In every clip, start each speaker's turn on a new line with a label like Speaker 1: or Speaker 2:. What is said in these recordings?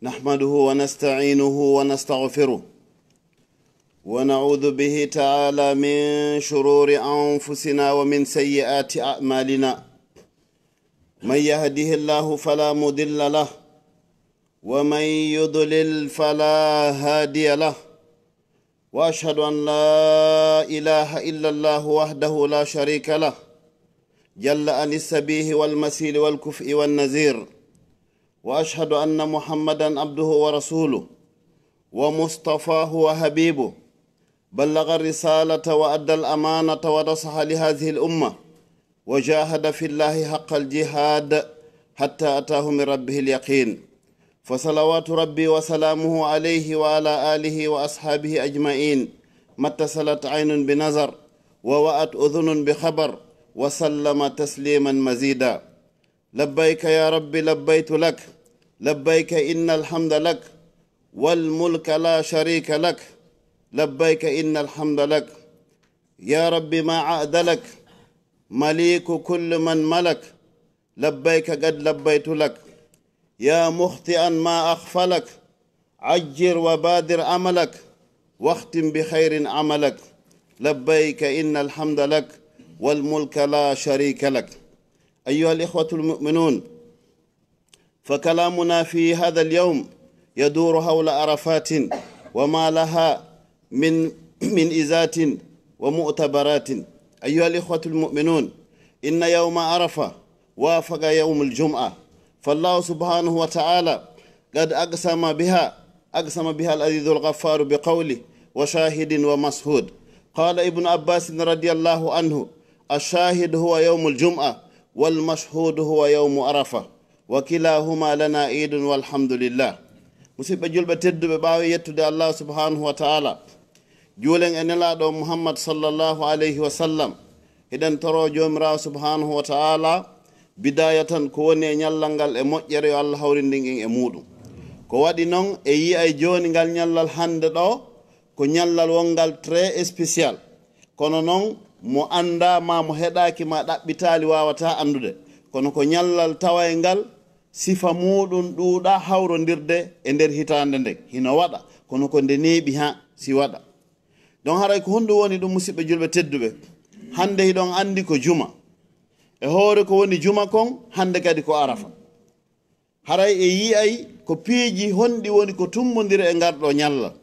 Speaker 1: نحمده ونستعينه ونستغفره ونعوذ به تعالى من شرور أنفسنا ومن سيئات أعمالنا. من يهده الله فلا مضل له ومن يضلل فلا هادي له، وأشهد أن لا إله إلا الله وحده لا شريك له جل عن السبيه والمثيل والكفء والنذير، وأشهد أن محمدا عبده ورسوله ومصطفاه وحبيبه، بلغ الرسالة وأدى الأمانة ونصح لهذه الأمة وجاهد في الله حق الجهاد حتى أتاه من ربه اليقين. فصلوات ربي وسلامه عليه وعلى آله وأصحابه أجمعين، ما اتصلت عين بنظر ووأت أذن بخبر، وسلم تسليما مزيدا. لبيك يا ربي لبيت لك، لبيك إن الحمد لك والملك لا شريك لك، لبيك إن الحمد لك. يا ربي ما عاد لك مليك كل من ملك، لبيك قد لبيت لك. يا مخطئا ما أغفلك، عجر وبادر عملك واختم بخير عملك، لبيك إن الحمد لك والملك لا شريك لك. أيها الإخوة المؤمنون، فكلامنا في هذا اليوم يدور حول عرفات وما لها من إزات ومؤتبرات. أيها الإخوة المؤمنون، إن يوم عرفة وافق يوم الجمعة، فالله سبحانه وتعالى قد أقسم بها العزيز الغفار بقوله وشاهد ومشهود. قال ابن عباس رضي الله عنه: الشاهد هو يوم الجمعة والمشهود هو يوم عرفة، وكلاهما لنا عيد والحمد لله. musidɓe julɓe tedduɓe ɓaawi yettude allah subhanahu wa taala, juulen e nelaaɗo muhammad sallllahu alayhi wa sallam, hiɗen toro joomirawo subhanahu wa taala bidayatan ko woni e ñallal ngal e moƴƴere yo allah hawrindin en e muɗum. ko waɗi noon e yiyay joni ngal ñallal hande ɗo ko ñallal wongal très spécial, kono noon mo anda ma mo heɗaki ma ɗaɓɓitali wawata andude, kono ko ñallal taway ngal sifa muɗum ɗuuɗa hawrodirde e nder hitande nde hino waɗa, kono ko nde neeɓi ha si waɗa. donc haray ko hunde woni ɗum musidɓe julɓe tedduɓe, hande hiɗon andi ko juma, e hoore ko woni juma kon, hande kadi ko arafa. haray e yiyay ko piiji honɗi woni ko tummodiri e ngarɗo ñallal.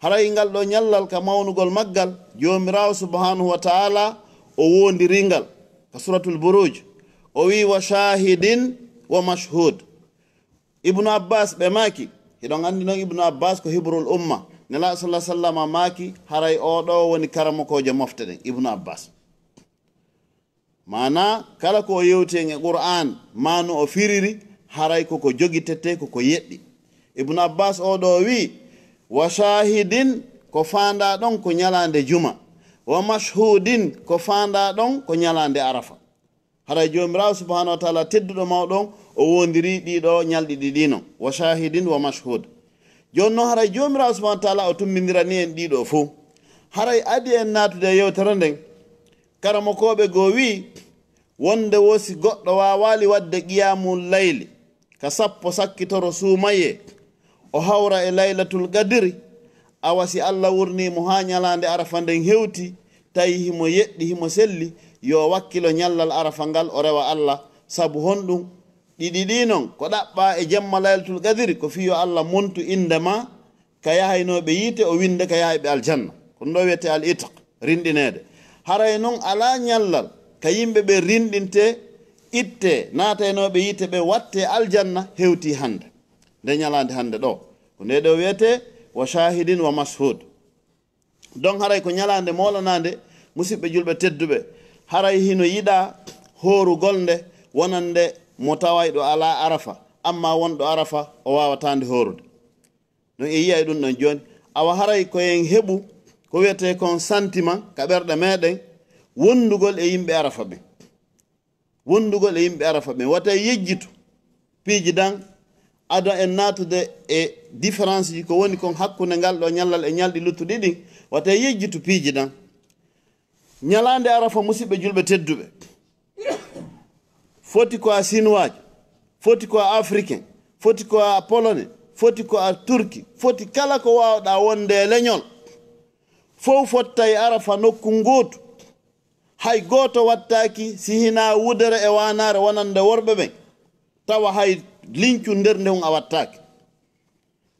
Speaker 1: haray ngal ɗo ñallal ka mawnugol maggal jomirawo subhanahu wa taala o wondiringal ka suratul buruj, o wi wa shahidin wa mashhud. ibnu abbas ɓe maaki, hiɗon andi noon ibnu abbas ko hibrul umma, nela sallah sallam maaki, haray oɗo woni karamokojo mofte ɗen ibnu abbas. mana kala ko yewten e qur'an manu o firiri, haray koko jogitete koko yeɗɗi. ibnu abbas oɗo wi wa shahidin ko fanda ɗon ko ñalande juma, wa mashhudin ko fanda ɗon ko ñalande arafa. haray jomirawo subhanahu wa taala tedduɗo mawɗon o wondiri ɗiɗo ñalɗi ɗiɗi non, wa shahidin wa mashhud. joni noon haray jomirawo subhanahu wa taala o tummindirani en ɗiɗo fo. haray adi en natude e yewtere nden, karamokoɓe goo wi wonde wosi goɗɗo wawali wadde qiyamul layli ka sappo sakkitoro suumaye, o hawra e laylatul qadiri, awasi allah wurnimo ha ñalande arafa nden hewti, tawi himo yeɗɗi himo selli, yo wakkilo ñallal arafa ngal o rewa allah. sabu honɗum ɗiɗi ɗi noon ko ɗaɓɓa e jemma laylatul qadiri ko fiyo allah muntu indema ka yahaynoɓe yiite, o winde ka yahayɓe aljanna, ko ɗo wiyete al itq, rinɗinede. haray noon ala ñallal ka yimɓeɓe rinɗinte, itte nataynoɓe yiite ɓe watte aljanna hewti hande nde ñalande hande ɗo, ko nde ɗo wiyete wa shahidin wa mashhud. donc haray ko ñalande molanade musidɓe julɓe tedduɓe, haray hino yiɗa horugol nde wonande mo tawayɗo ala arafa, amma wonɗo arafa o wawatande horude. donc e yiyay ɗum ɗon joni awa haray koyen heɓu ko wiyete kon sentiment ka ɓerɗe meɗen wondugol e yimɓe arafa ɓe, wondugol e yimɓe arafa ɓe, wata yejjitu piiji dan ada en natude e différence ji ko woni kon hakkude ngal ɗo ñallal e ñalɗi luttuɗi ɗin, wata yejjitu piiji dan. ñalande arafa musidɓe julɓe tedduɓe, foti ko a chinois, foti ko a africain, foti ko a polonais, foti ko a turki foti kala ko wawɗa wonde e leñol fof fottay arafa nokku ngotu hay goto wattaki si hina wudere e wanare wonande worɓe ɓen tawa hay lincu nder nde a wattaki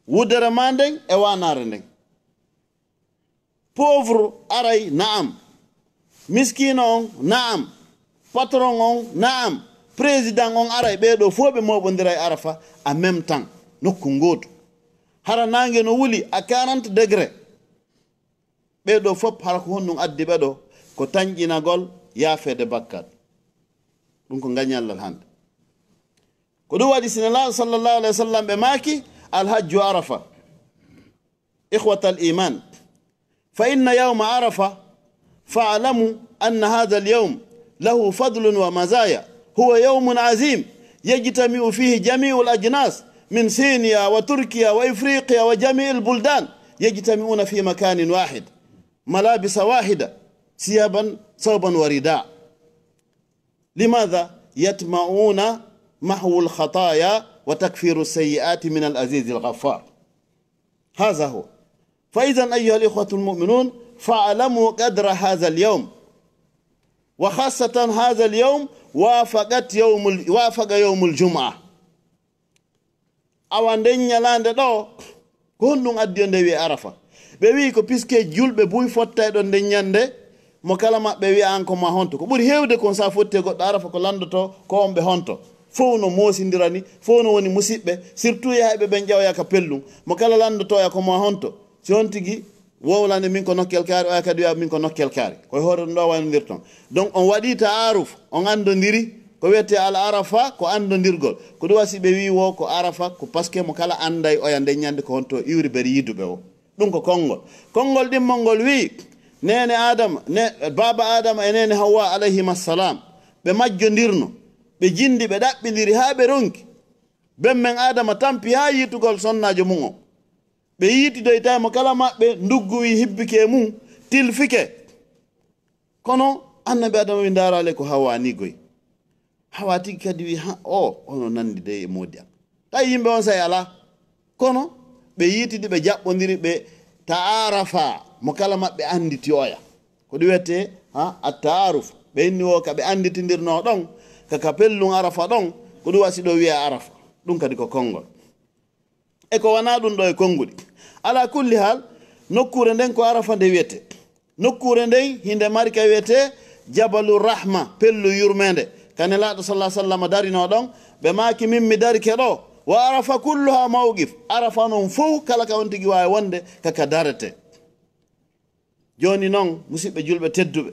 Speaker 1: wudere ma nden e wanare nden pauvre aray naam miskino on naam patron on naam président on aray ɓeɗo fof ɓe moɓodira e arafa en même temps nokku ngotu hara nangue no wuli à 40 degré ɓeɗo fof hara ko honɗum addi ɓeɗo ko tañƴinagol yaafede bakkat ɗum ko gañallal hande ko ɗum waɗi sinalaɗo sallllahu alayhi wa sallam ɓe maaki alhajju arafa ihwata al iman fa inna yawma arafa fa'lamu anna hadha al yawm lahu fadlun wa mazaya huwa yawmun azim yajtami'u fihi jami'u al ajnas min siniya wa turkiya wa ifriqiya wa jami' al buldan yajtami'una fi makanin wahid malabisa wahida ثيابا ثوبا ورداء لماذا يطمعون محو الخطايا وتكفير السيئات من العزيز الغفار هذا هو فإذا أيها الإخوة المؤمنون فاعلموا قدر هذا اليوم وخاصة هذا اليوم وافق يوم الجمعة أوان يلاند دو كون أديون دي عرفة بيوي كو بيسكي جول ببوي فوتاي دون دي نياندي mo kala maɓɓe wi'a an ko ma honto ko ɓuri hewde kon sa fotti goɗɗo arafa ko landoto ko on ɓe honto fof no moosidirani fof no woni musidɓe surtout yahaɓe ɓen ƴewya ka pellum mo kala landotoya ko ma honto si on tigui wowlande min ko nokkel kaari oya kadi wiya min ko nokkel kaari koye hoore ɗum ɗo waynodir ton donc on waɗi ta aruf on andodiri ko wiyete al arafa ko andodirgol ko ɗum wasi ɓe wi wo ko arafa ko par ce que mo kala anday oya ndeññande ko honto iwri beri yidduɓe o ɗum ko konngol ɗimmol ngol wi nene adama baba adama e nene hawa alayhim assalam ɓe majjodirno ɓe jindi ɓe ɗaɓɓidiri ha ɓe ronki ben men adama tampi ha yitugol sonnajo mum o ɓe yitidoytamo kala maɓɓe ndugguwi hibbike mum tilfike kono annabi adama wi darale ko hawa ni goy hawa tigi kadi wi ha ono nandi de e modi am tawi yimɓe on say ala kono ɓe yitidi ɓe jaɓɓodiri ɓe taarafa mo kala maɓɓe anditiyoya ko ɗum wiyete attaaruf ɓe inni o ka ɓe anditidirno ɗon kaka pellum arafa ɗon ko ɗum wasi ɗo wiya arafa ɗum kadi ko konngol e ko wona ɗum ɗo e konnguɗi ala kulli hal nokkure nden ko arafa nde wiyete nokkure nden hinde mari ka wiyete jabalu rahma pellu yurmede kane laaɗo sallah sallam darino ɗon ɓe maaki min mi darike ɗo wa arafa kulluha mawqif arafa noon fof kala ka on tigi wawi wonde kaka darete joni noon musidɓe julɓe tedduɓe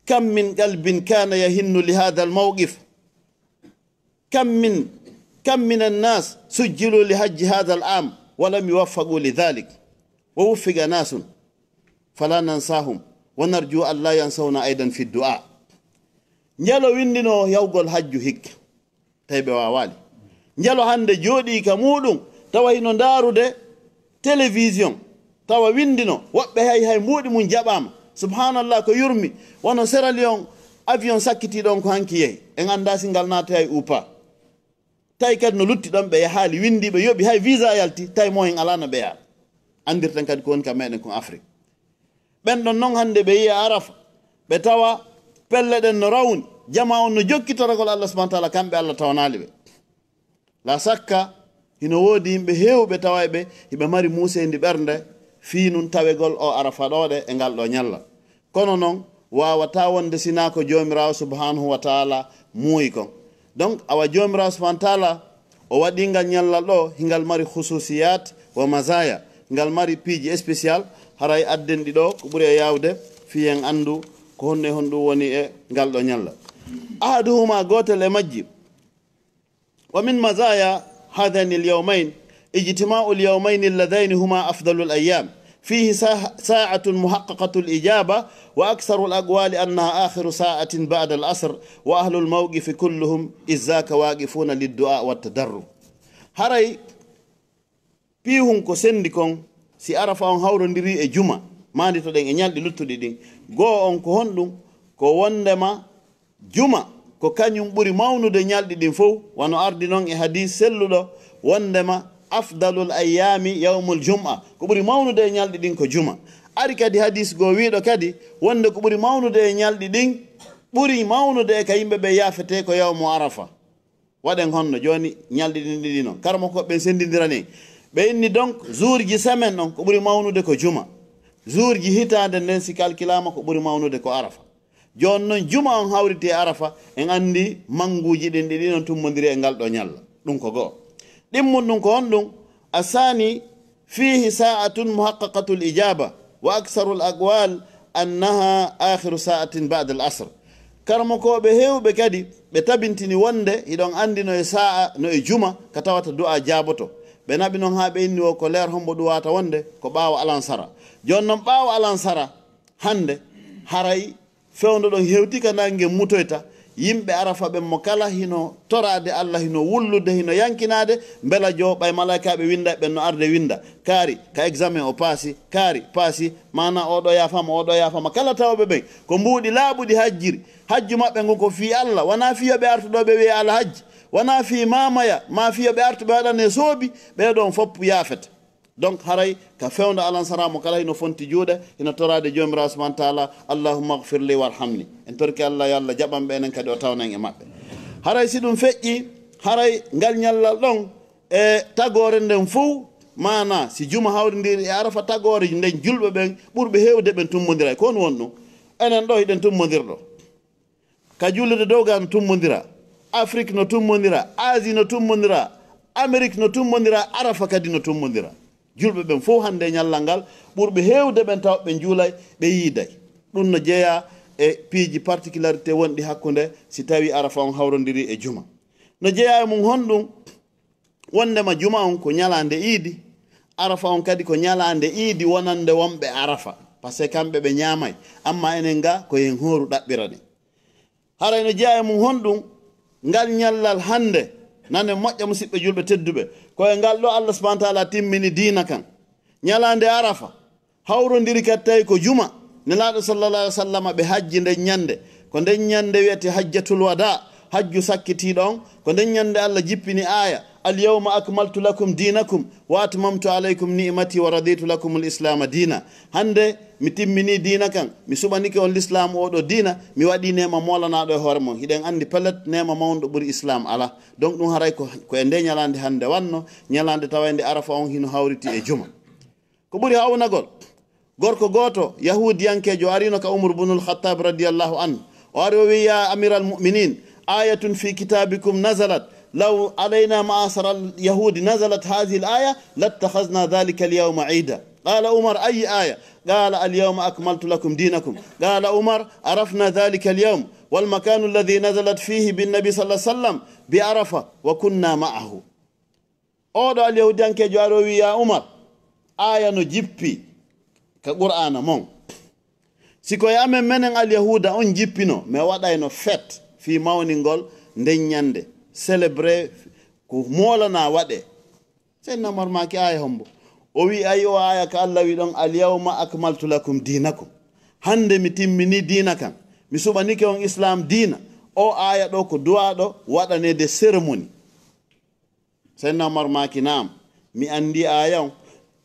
Speaker 1: kam min qalbin kana yahinnu li hada al mawqif kam min annas sujjilu li hajji hada al am walam yuwaffaqu li dhalik wa wuffiqa nasun fala nansahum wa narju an la yansawna aidan fi du'a njalo windino yawgol hajju hikka tawi ɓe wawali njalo hande jooɗi ka muɗum tawa hino darude télévision tawa windino woɓɓe hay mbuuɗi mum jaɓama subhanallah ko yurmi wono Sierra Leone avion sakkitiɗon ko hanki yehi en anda si ngal naata hay upa tawi kadi no lutti ɗon ɓe yahaali windiɓe yoɓi hay visa yalti tawi mo hen ala no ɓe yaha andirten kadi ko woni ka meɗen kon Afrique ɓen ɗon noon hande ɓe yiya arafa ɓe tawa pelle ɗen no rawni jama on no jokkitoragol Allah subahana taala kamɓe Allah tawanali ɓe la sakka hino woodi yimɓe hewɓe tawayɓe hiɓe mari musendi ɓernde fi nun tawegol o arafa ɗoɗe e ngal ɗo ñalla kono noon wawata wonde sina ko jomirawo subhanahu wa taala muuyi kon donc awa jomirawo subhanahu wa taala o waɗi ngal ñallal ɗo hingal mari khususiyat wa mazaya ngal mari piiji spécial haray addenɗi ɗo ko ɓuuri e yawde fi en andu ko honne honɗum woni e ngal ɗo ñalla ahaduhuma gotel e majji wa min mazaya hadani al yawmain اجتماع اليومين اللذين هما أفضل الأيام فيه ساعة محققة الإجابة وأكثر الأقوال أنها آخر ساعة بعد العصر وأهل الموقف كلهم إذاك واقفون للدعاء والتضرع هاي بيهم كو سندكم سي عرفا on hawrondiri e juma mandi to den e nyaldi luttude din go on ko hondum ko wondema juma ko kañum ɓuri mawnude ñalɗi ɗin fof wano ardi noon e hadis selluɗo wondema afdalul ayami yawmul jum'a ko ɓuri mawnude e ñalɗi ɗin ko juma. ari kadi hadis goo wiiɗo kadi wonde ko ɓuri mawnude e ñalɗi ɗin ɓuri mawnude e ka yimɓe ɓe yaafete ko yawmu arafa. waɗen honno joni ñalɗi ɗin ɗiɗi noon karmo koɓɓe sendidirani ɓe inni donc jour ji semaine ɗon ko ɓuri mawnude ko juma, jour ji hitande nden si calculama ko ɓuri mawnude ko arafa. joni noon juma on hawriti e arafa en andi manguji ɗin ɗiɗi noon tummodiri e ngal ɗo ñalla. ɗum ko goo ɗimmum ɗum ko on ɗum asani fihi sa'atun muhaqqaqatul ijaba wa aksaru l aqwal annaha akhiru sa'atin ba'da al asr. karmo koɓe hewɓe kadi ɓe tabintini wonde hiɗon andi no e sa'a no e juma ka tawata du'a jaboto. ɓe naɓi noon ha ɓe inni o ko leer hombo ɗuwata wonde ko ɓaawa alansara. joni noon ɓaawa alansara hande haray fewndo ɗon hewti ka nangue mutoyta yimɓe arafa ɓen mo kala hino torade Allah hino wullude hino yankinade beela jo ɓay malaikaɓe winda ɓen no arde winda kaari ka examen o paasi kaari paasi mana oɗo yafama kala tawɓe ɓen ko mbuuɗi laaɓuɗi hajjiri hajju maɓɓe ngon ko fi Allah wona fiyoɓe artuɗoɓe wiye ala hajji wona fi mamaya ma fiyoɓe artuɓe waɗane soobi ɓeɗon foppu yaafete. donc haray ka fewndo alansara mo kala hino fonti juuɗe hino torade jomirawo subahana taala allahumma gfir li warhamni en torki Allah yo Allah jaɓan ɓe enen kadi o tawnen e maɓɓe. haray si ɗum feƴƴi haray ngal ñallal ɗon e tagore nden fof mana si juma hawridiri e arafa tagore nden julɓe ɓen ɓurɓe hewde ɓen tummodira ko on won ɗum enen ɗo hiɗen tummodirɗo ka jullude dowga no tummodira, afrique no tummodira, asie no tummodira, amérique no tummodira, arafa kadi no tummodira. julɓe ɓen fof hande ñallal ngal ɓurɓe hewde ɓen taw ɓe juulay ɓe yiiday. ɗum no jeeya e piiji particularité wonɗi hakkude si tawi arafa on hawrodiri e juma. no jeeya e mum honɗum wondema juma on ko ñalande iidi, arafa on kadi ko ñalande iidi wonande wonɓe arafa par ce que kamɓe ɓe ñaamay amma enen ga ko hen hooru ɗaɓɓira ɗe. haray no jeeya e mum honɗum ngal ñallal hande nane moƴƴa musidɓe julɓe tedduɓe koye ngal ɗo Allah subahana taala timmini diina kan ñalande arafa hawrodiri kadi tawi ko juma nelaɗo sallallah alih w sallam ɓe hajji nden ñande ko nden ñande wiyete hajjatul wada hajju sakkitiɗo on ko nden ñande Allah jippini aya alyawma akmaltu lakum dinakum wa atmamtu alaykum ni'mati wa raditu lakum l'islama dina. hande mi timmini dina kan mi suɓanike on l'islam oɗo dina mi waɗi nema molanaɗo e hoore mon. hiɗen andi pellet nema mawɗo ɓuuri islam ala. donc ɗum haray ko e nde ñalande hande wanno ñalande tawande arafa on hino hawriti e juma. ko ɓuuri hawnagol gorko goto yahudiyankejo arino ka umar ibnul khattab radiallahu anhu o ari o wi ya amiral muminin ayatun fi kitabikum nazalat law alayna ma'asara al-yahudi nazalat hadhihi al-aya lattakhazna dhalika al-yawma 'ida. qala umar ay aya qala al-yawma akmaltu lakum dinakum qala umar arafna dhalika al-yawm wal makan alladhi nazalat fihi bin nabi sallallahu alayhi wasallam bi arafa wa kunna ma'ahu. oɗo al-yahudiyankejo ari o wi ya umar aya no jippi ka qur'ana mon siko e amen menen al-yahuda on jippino mi waɗayno fête fi mawningol nden ñande célébré ko molana waɗe seydna Umar maki aya hombo o wi ayi o aya ka Allah wi ɗon alyawma akmaltu lakum dinakum hande mi timmini dina kan mi suɓanike on islam dina. o aya ɗo ko duwaɗo waɗanede cérémonie. seydna Umar maki naam mi andi aya on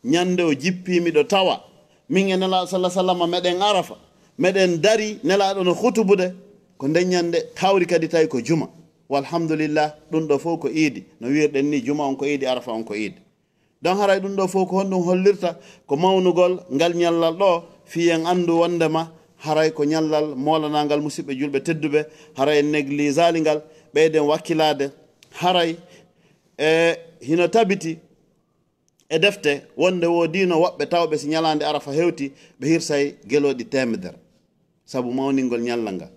Speaker 1: ñande o jippimiɗo tawa min e nelaɗo sallah sallam meɗen arafa meɗen dari nelaɗo no hutubude ko nden ñande tawri kadi tawi ko juma. walhamdulillah ɗum ɗo fof ko iidi no wirɗen ni juma on ko iidi arafa on ko iidi. donc haray ɗum ɗo fof ko honɗum hollirta ko mawnugol ngal ñallal ɗo fiyen andu wondema haray ko ñallal molanagal musidɓe julɓe tedduɓe haray en néglisali ngal ɓeyden wakkilade haray e hino tabiti e defte wonde wodino woɓɓe tawɓe si ñalande arafa hewti ɓe hirsay geloɗi temedere saabu mawningol ñallal ngal.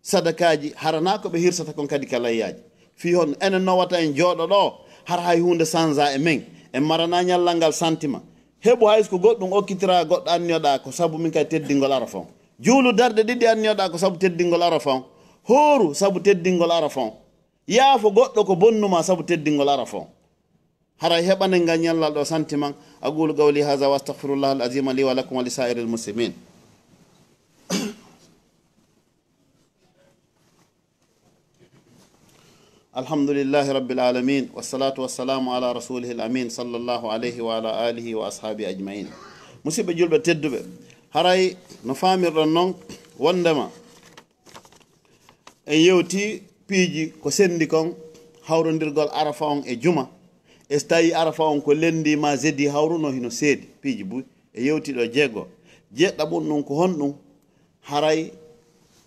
Speaker 1: sadakaji harana ko ɓe hirsata kon kadi ka layyaji fi hon enen nowata en jooɗo ɗo har hay hunde sanza e men en marana ñallal ngal sentiment heɓu hayso ko goɗɗum okkitira goɗɗo anniyoɗa ko saabu min kadi teddingol arafa on. juulu darde ɗiɗi anniyoɗa ko saabu teddingol arafa on. hooru saabu teddingol arafa on. yaafo goɗɗo ko bonnuma saabu teddingol arafa on. haray heɓanen ngal ñallal ɗo sentiment. aqulu qawli hadha wa astaghfirullah al azima li wa lakum wa li sa'iril muslimin. alhamdulillahi rabbil alamin wassalatu wassalamu ala rasulihi amin sallllahu alayhi wa ala alihi wa ashabi ajmain. musidɓe julɓe tedduɓe, haray no famirɗon noon wondema en yewti piiji ko sendi kon hawrodirgol arafa on e juma. e so tawi arafa on ko lendi ma zedi hawruno hino seedi piiji buy e yewtiɗo jeego jeɗɗaɓum ɗum ko honɗum haray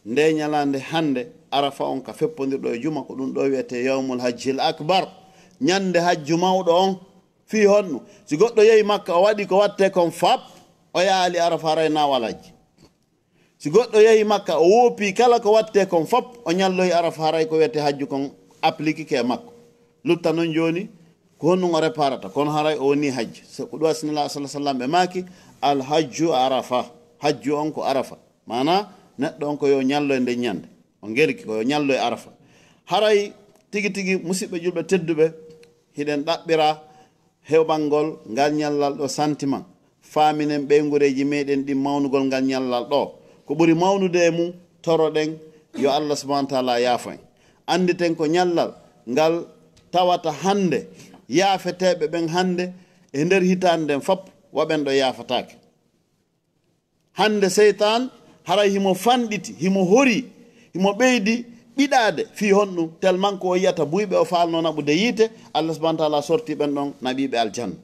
Speaker 1: nde ñalande hande arafa on ka feppodirɗo e juma ko ɗum ɗo wiyete yawmul hajjil akbar, ñande hajju mawɗo on. fi honɗum si goɗɗo yehi makka o waɗi ko watte kon fab o yaali arafa haray na walajji. si goɗɗo yehi makka o woopi kala ko watte kon fop o ñalloyi arafa haray ko wiyete hajju kon applique ke makko. lutta noon joni ko honɗum o réparata kono haray o woni hajju. ko ɗum rasulullah sallah sallam ɓe maaki alhajju arafa, hajju on ko arafa, mana neɗɗo on ko yo ñalloye nde ñande o gerki ko yo ñalloye arafa. haray tigi tigi musidɓe julɓe tedduɓe, hiɗen ɗaɓɓira heɓalngol ngal ñallal ɗo sentiment, faaminen ɓeygureji meɗen ɗin mawnugol ngal ñallal ɗo. ko ɓuri mawnude e mum toroɗen yo allah subahana taala yaafo en. anditen ko ñallal ngal tawata hande yaafeteɓe ɓen hande e nder hitande nden fop waɓen ɗo yaafatake. hande seytan haray himo fanɗiti, himo hori, himo ɓeydi ɓiɗade fi honɗum tellement ko o yiyata buyɓe o falno naɓude yiite, allah subahana taala sorti ɓen ɗon naɓiɓe aljanna.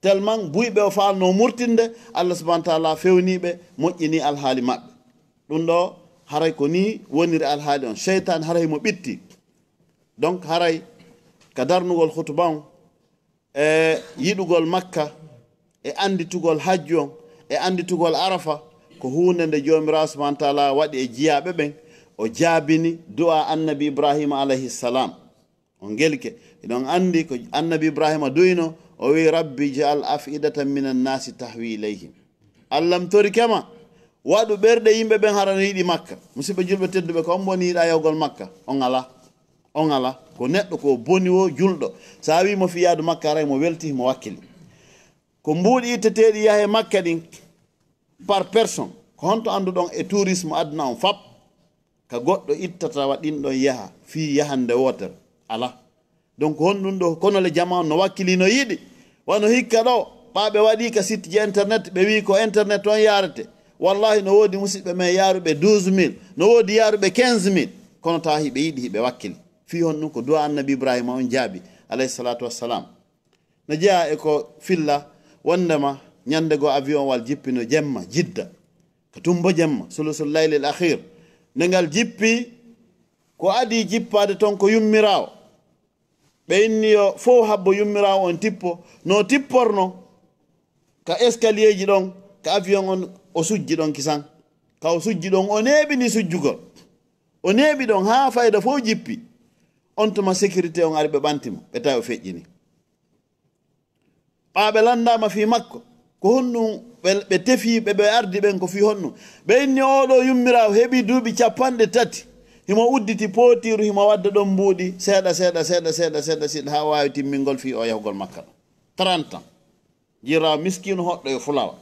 Speaker 1: tellement buyɓe o falno murtinde, allah subahana taala fewniɓe moƴƴini alhaali maɓɓe. ɗum ɗo haray ko ni woniri alhaali on. seytan haray mo ɓitti. donc haray ka darnugol hutuba on e yiɗugol makka e anditugol hajju on e anditugol arafa ko hunde nde jomirawo subahana taala waɗi e jiyaɓe ɓen. o jaabini du'a annabi ibrahima alayhi salam. on gelke eɗon andi ko annabi ibrahima duyno o wi rabbi jaal afidatan min annasi tahwi ilayhim. allahmi torikema waɗu ɓerɗe yimɓe ɓen harano yiɗi makka. musidɓe julɓe tedduɓe ko on boni yiɗa yawgol makka on ala ko neɗɗo ko boni o julɗo sa wimo fi yaadu makka haray mo welti mo wakkili. ko mbuuɗi itteteɗi yahe makka ɗin par personne ko honto anduɗon e tourisme aduna on fab ka goɗɗo ittata waɗinɗon yaha fi yahande wotere ala. donc honɗum ɗo kono le jama no wakkili no yiɗi. wano hikka ɗo ɓaɓe waɗi ka site ji internet ɓe wi ko internet on yarete. wallahi no woodi musidɓe men yaruɓe 12 000 no woodi yaruɓe 15 000 kono tawa hiɓe yiɗi hiɓe wakkili. fi honɗum ko duwa annabi ibrahima on jaabi alayhi salatu wassalam. no jeeya e ko filla wondema ñande go avion wal jippino jemma jidda ko tumbo jemma sulusul laylil akhir. nde ngal jippi ko adi jippade toon ko yummirawo ɓe inni yo fof habbo yummirawo on tippo no tipporno ka escalier ji ɗon ka avion on o sujji ɗon kisan ka o sujji ɗon o neɓini sujjugol o neɓi ɗon ha fayda fof jippi. on tuma sécurité on ari ɓe ɓantimo ɓe tawi o feƴƴini. ɓaɓe landama fi makko ko honɗum ɓe tefiɓe ɓe ardi ɓen ko fi honɗum ɓe inni oɗo yummirawo heeɓi duuɓi 30 himo udditi potiru himo wadda ɗon mbuuɗi seeɗa ha wawi timmingol fi o yahugol makka ɗo 30 ans. jirawo miskino hoɗɗo e fulawa.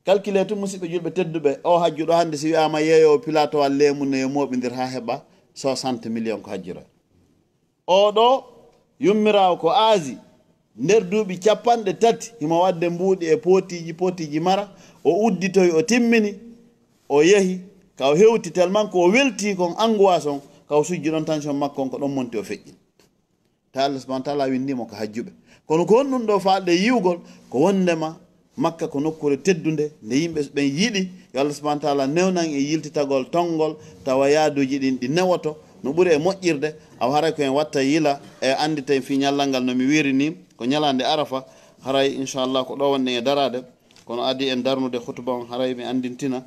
Speaker 1: calculé tu musidɓe julɓe tedduɓe o hajjuɗo hande si wiyama yeeyowo pilatowal lemuno e moɓidir ha heɓa 60 millions ko hajjira. oɗo yummirawo ko aasi nder duuɓi 30 himo wadde mbuuɗi e potiji mara o udditoyi o timmini o yehi ka o hewti tellement ko o welti kon angoisse on ka o sujji ɗon tension makko on ko ɗon monti o feƴƴi. ta allah subahana taala windimo ko hajjuɓe. kono ko honɗum ɗo falɗe yiwgol ko wondema makka ko nokkure teddunde nde yimɓe ɓen yiɗi yo allah subahana taala newnan e yiltitagol tongol tawa yaaduji ɗin ɗi newoto no ɓuuri e moƴƴirde. aw haray ko en watta yila e anditen fi ñallal ngal no mi wiri ni ko ñalande arafa. haray inchallah ko ɗo wonɗen e darade kono adi en darnude hutuba on haray mi andintina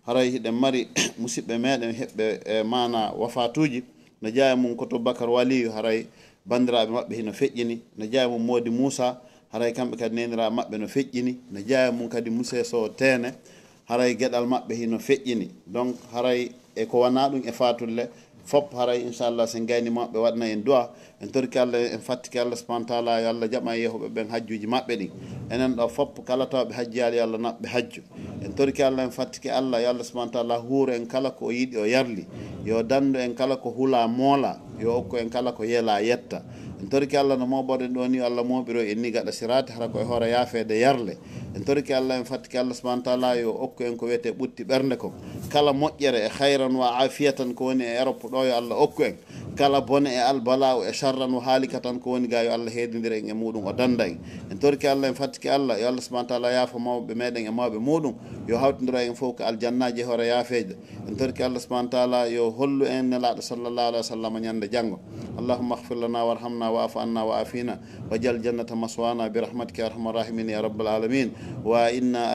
Speaker 1: haray hiɗen mari musidɓe meɗen heɓɓe e mana wafatuji no jeeya mum koto bakar waliyu haray bandiraɓe maɓɓe hino feƴƴini no jeeya mum modi moussa haray kamɓe kadi neniraɓe maɓɓe no feƴƴini no jeeya mum kadi mousse so tene haray gueɗal maɓɓe hino feƴƴini. donc haray e ko wona ɗum e fatulle fop haray inchallah sen gayni maɓɓe waɗna en duwa en torki allah en fattiki allah subahana taala yo allah jaɓa yehuɓe ɓen hajjuji maɓɓe ɗin. enen ɗo fop kala tawɓe hajjiyali yo allah naɓɓe hajju. en torki allah en fattiki allah yo allah subahana taala huuro en kala ko yiɗi o yarli yo dandu en kala ko huula moola yo hokku en kala ko yela yetta en torki Allah no moɓoɗen ɗo ni Allah moɓiro en ni gaɗa sirati hara koye hoore yaafede yarle en torki Allah en fattiki Allah subahana taala yo hokku en ko wiyete ɓutti ɓernde ko kala moƴƴere e hayran wa afiyatan ko woni e Europe ɗo yo Allah hokku en kala bone e albala e charran o haalika tan ko woni ga yo Allah heedidira en e muɗum o danda en torki Allah en fattiki Allah yo Allah subahana taala yaafo mawɓe meɗen e mawɓe muɗum yo hawtidira en fof ko aljannaji e hoore yaafeje en torki Allah subahana taala yo hollu en nelaɗo sallllahu alayhi wa sallam ñande janggo allahumma ahfir lana warhamna wa afu anna wa afina wajal jannata maswana bi rahmatika ya arhamar rahimin ya rabbal alamin wa inna